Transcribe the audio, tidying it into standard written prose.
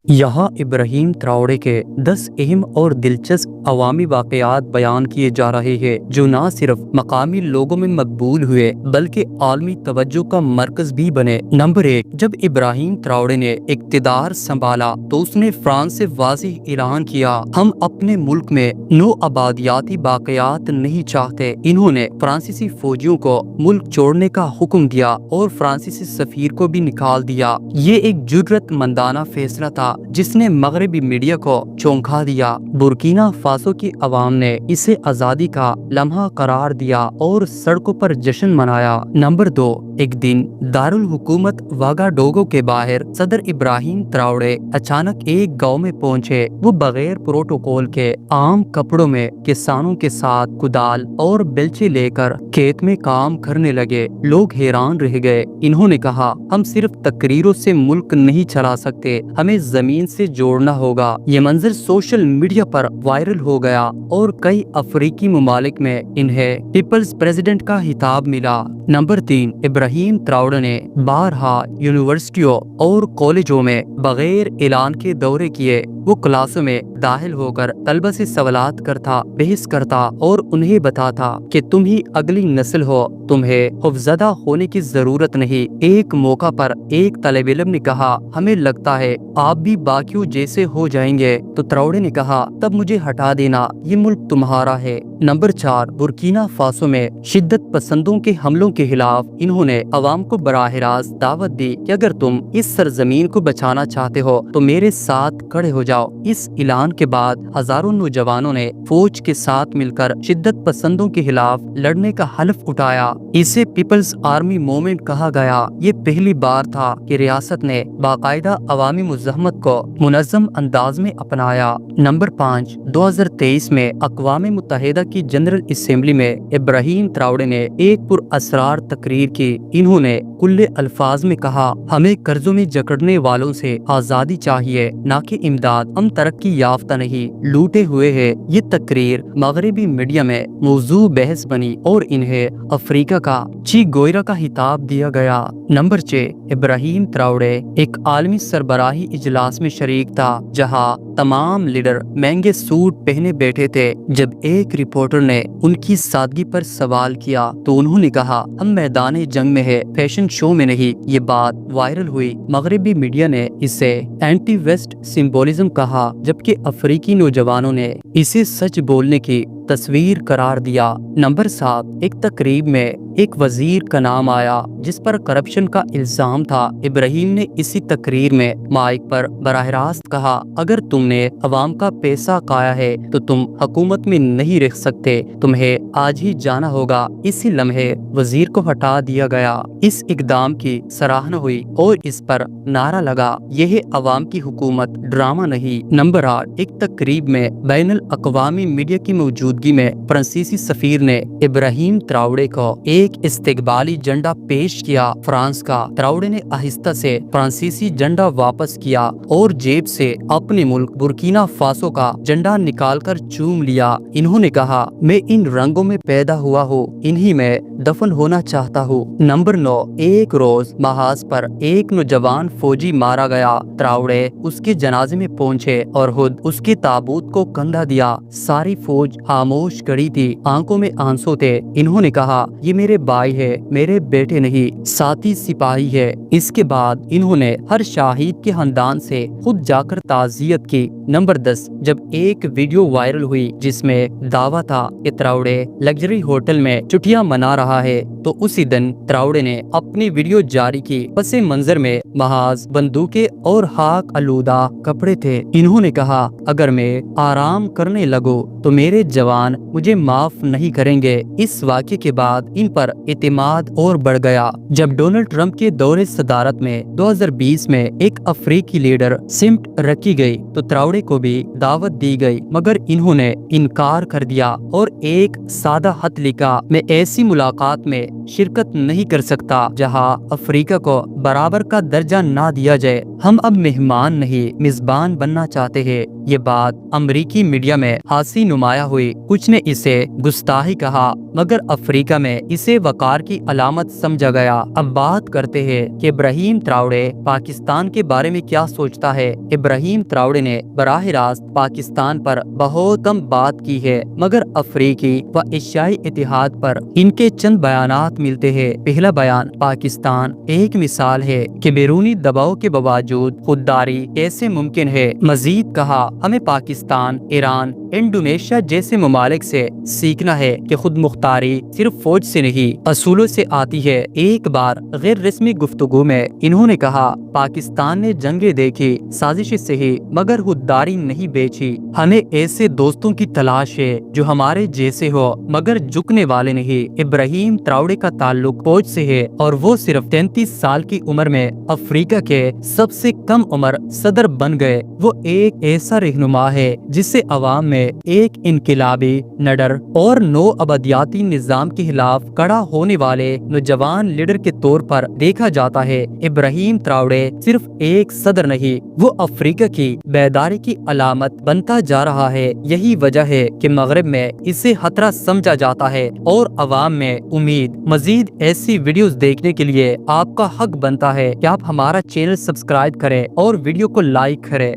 यहाँ Ibrahim Traore के 10 अहम और दिलचस्प अवामी वाक़यात बयान किए जा रहे हैं जो न सिर्फ मकामी लोगों में मकबूल हुए बल्कि आलमी तवज्जो का मरकज भी बने। नंबर 1, जब इब्राहिम ट्राओरे ने इक़्तिदार संभाला तो उसने फ्रांस से वाज़ेह ऐलान किया, हम अपने मुल्क में नो आबादियाती वाक़यात नहीं चाहते। इन्होंने फ्रांसीसी फौजियों को मुल्क छोड़ने का हुक्म दिया और फ्रांसीसी सफीर को भी निकाल दिया। ये एक जुर्रतमंदाना फैसला था जिसने मगरबी मीडिया को चौंका दिया। बुर्किना फासो की अवाम ने इसे आजादी का लम्हा करार दिया और सड़कों पर जश्न मनाया। नंबर 2, एक दिन दारुल हुकूमत वागाडोगो के बाहर सदर इब्राहिम ट्राओरे अचानक एक गांव में पहुंचे। वो बगैर प्रोटोकॉल के आम कपड़ों में किसानों के साथ कुदाल और बेलचे लेकर खेत में काम करने लगे। लोग हैरान रह गए। इन्होंने कहा, हम सिर्फ तकरीरों से मुल्क नहीं चला सकते, हमें जमीन से जोड़ना होगा। ये मंजर सोशल मीडिया पर वायरल हो गया और कई अफ्रीकी ममालिक में इन्हें पीपल्स प्रेसिडेंट का खिताब मिला। नंबर 3, इब्राहिम ट्राओरे ने बारहा यूनिवर्सिटियों और कॉलेजों में बगैर ऐलान के दौरे किए। वो क्लासों में दाखिल होकर तलबा से सवालात करता, बहस करता और उन्हें बताता कि तुम ही अगली नस्ल हो, तुम्हें खौफजदा होने की जरूरत नहीं। एक मौका पर एक तलब इल्म ने कहा, हमें लगता है आप भी बाकियों जैसे हो जाएंगे। तो ट्राओरे ने कहा, तब मुझे हटा देना, ये मुल्क तुम्हारा है। नंबर 4, बुर्किना फासो में शिद्दत पसंदों के हमलों के खिलाफ इन्होंने अवाम को बराह रास्त दावत दी कि अगर तुम इस सरजमीन को बचाना चाहते हो तो मेरे साथ खड़े हो जाओ। इस ऐलान के बाद हजारों नौजवानों ने फौज के साथ मिलकर शिद्दत पसंदों के खिलाफ लड़ने का हल्फ उठाया। इसे पीपल्स आर्मी मूवमेंट कहा गया। ये पहली बार था कि रियासत ने बाकायदा अवामी मुज़ाहमत को मुनज़्ज़म अंदाज में अपनाया। नंबर 5, 2023 में अक़वाम मुत्तहिदा की जनरल असेंबली में इब्राहिम ट्राओरे ने एक पुरअसरार तकरीर की। इन्होंने खुले अल्फाज में कहा, हमें कर्जों में जकड़ने वालों से आजादी चाहिए, न कि इमदाद। हम तरक्की याफ्ता नहीं, लूटे हुए हैं। ये तकरीर मगरबी मीडिया में मौजू बहस बनी और इन्हें अफ्रीका का ची गोयरा का खिताब दिया गया। नंबर 6, इब्राहिम ट्राओरे एक आलमी सरबराही इजलास में शरीक था जहाँ तमाम लीडर महंगे सूट पहने बैठे थे। जब एक रिपोर्टर ने उनकी सादगी पर सवाल किया तो उन्होंने कहा, हम मैदान जंग में है, फैशन शो में नहीं। ये बात वायरल हुई। मगरबी मीडिया ने इसे एंटी वेस्ट सिंबोलिज्म कहा, जबकि अफ्रीकी नौजवानों ने इसे सच बोलने की तस्वीर करार दिया। नंबर 7, एक तकरीब में एक वजीर का नाम आया जिस पर करप्शन का इल्जाम था। इब्राहिम ने इसी तकरीर में माइक पर बराह रास्त कहा, अगर तुमने अवाम का पैसा खाया है तो तुम हुकूमत में नहीं रह सकते, तुम्हें आज ही जाना होगा। इसी लम्हे वजीर को हटा दिया गया। इस इकदाम की सराहना हुई और इस पर नारा लगा, यह है अवाम की हुकूमत, ड्रामा नहीं। नंबर 8, एक तकरीब में बैनुल अक़वामी मीडिया की मौजूदगी में फ्रांसीसी सफीर ने इब्राहिम ट्राओरे को एक इस्तेकबाली झंडा पेश किया। फ्रांस का। ट्राओरे ने आहिस्ता से फ्रांसीसी झंडा वापस किया और जेब से अपने मुल्क बुर्किना फासो का झंडा निकालकर चूम लिया। इन्होंने कहा, मैं इन रंगों में पैदा हुआ हूँ, इन्हीं में दफन होना चाहता हूँ। नंबर 9, एक रोज महाज पर एक नौजवान फौजी मारा गया। ट्राओरे उसके जनाजे में पहुँचे और खुद उसके ताबूत को कंधा दिया। सारी फौज खामोश खड़ी थी, आंखों में आंसू थे। इन्होंने कहा, ये मेरे भाई है, मेरे बेटे नहीं, साथी सिपाही है। इसके बाद इन्होंने हर शाहिद के खानदान से खुद जाकर ताज़ियत की। नंबर 10, जब एक वीडियो वायरल हुई जिसमें दावा था कि ट्राओरे लग्जरी होटल में छुट्टियां मना रहा है तो उसी दिन ट्राओरे ने अपनी वीडियो जारी की। पसे मंजर में महाज, बंदूकें और खाक आलूदा कपड़े थे। इन्होंने कहा, अगर मैं आराम करने लगूं तो मेरे जवान मुझे माफ नहीं करेंगे। इस वाक़े के बाद इन पर एतमाद और बढ़ गया। जब डोनाल्ड ट्रंप के दौरे सदारत में 2020 में एक अफ्रीकी लीडर सिमट रखी गई तो ट्राओरे को भी दावत दी गई, मगर इन्होंने इनकार कर दिया और एक सादा खत लिखा, मैं ऐसी मुलाकात में शिरकत नहीं कर सकता जहां अफ्रीका को बराबर का दर्जा ना दिया जाए। हम अब मेहमान नहीं, मेजबान बनना चाहते हैं। ये बात अमरीकी मीडिया में हासी नुमाया हुई। کچھ نے اسے گستاخی کہا، مگر افریقہ میں اسے وقار کی علامت سمجھا گیا۔ اب بات کرتے ہیں کہ ابراہیم تراورے پاکستان کے بارے میں کیا سوچتا ہے۔ ابراہیم تراورے نے براہ راست پاکستان پر بہت کم بات کی ہے، مگر افریقی و ایشیائی اتحاد پر ان کے چند بیانات ملتے ہیں۔ پہلا بیان: پاکستان ایک مثال ہے کہ بیرونی دباؤ کے باوجود خودداری کیسے ممکن ہے۔ مزید کہا، ہمیں پاکستان، ایران، انڈونیشیا جیسے ممالک سے سیکھنا ہے کہ خود مختاری صرف فوج سے نہیں، اصولوں سے آتی ہے۔ ایک بار غیر رسمی گفتگو میں انہوں نے کہا، پاکستان نے جنگیں دیکھی، سازشیں سہی، مگر خودداری نہیں بیچی۔ ہمیں ایسے دوستوں کی تلاش ہے جو ہمارے جیسے ہو مگر جھکنے والے نہیں۔ ابراہیم تراورے کا تعلق فوج سے ہے اور وہ صرف 33 سال کی عمر میں افریقہ کے سب سے کم عمر صدر بن گئے۔ وہ ایک ایسا رہنما ہے جسے عوام میں ایک انقلابی، نڈر اور نو آبادیاتی نظام کے خلاف کھڑا ہونے والے نوجوان لیڈر کے طور پر دیکھا جاتا ہے۔ ابراہیم تراورے صرف ایک صدر نہیں، وہ افریقہ کی بیداری کی علامت بنتا جا رہا ہے۔ یہی وجہ ہے کہ مغرب میں اسے خطرہ سمجھا جاتا ہے اور عوام میں امید۔ مزید ایسی ویڈیوز دیکھنے کے لیے آپ کا حق بنتا ہے کہ آپ ہمارا چینل سبسکرائب کریں اور ویڈیو کو لائک کریں۔